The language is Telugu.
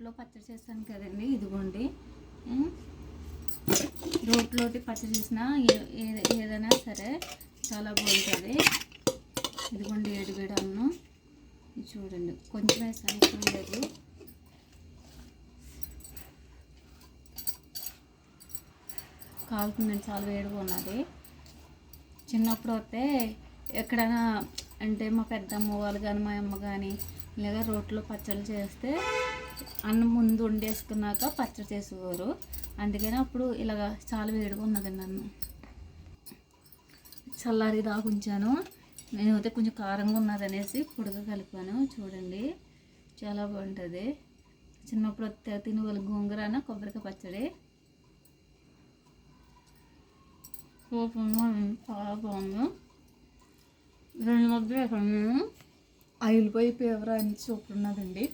రోట్లో పచ్చడి చేస్తాను కదండి, ఇదిగోండి. రోట్లోటి పచ్చడి చేసిన ఏదైనా సరే చాలా బాగుంటుంది. ఇదిగోండి వేడి అన్నం చూడండి, కొంచెం వేసాను లేదు. కాలుతుందండి, చాలా వేడిగా ఉన్నది. చిన్నప్పుడు వస్తే ఎక్కడైనా అంటే మా పెద్దమ్మ వాళ్ళు కానీ మా అమ్మ కానీ ఇలాగ రోట్లో పచ్చళ్ళు చేస్తే అన్నం ముందు వండేసుకున్నాక పచ్చడి చేసేవారు. అందుకని అప్పుడు ఇలాగ చాలా వేడిగా ఉన్నదండి అన్నం. చల్లారి దాకా ఉంచాను. నేనైతే కొంచెం కారంగా ఉన్నదనేసి పొడిగా కలిపాను. చూడండి చాలా బాగుంటుంది. చిన్నప్పుడు వస్తే తినే వాళ్ళు గోంగూర కొబ్బరికాయ పచ్చడి చాలా బాగుంది. 2 ముద్దలు వేసాను నేను. ఆయిల్ పోయి ఫేవర్ అని సూపర్ ఉన్నదండి.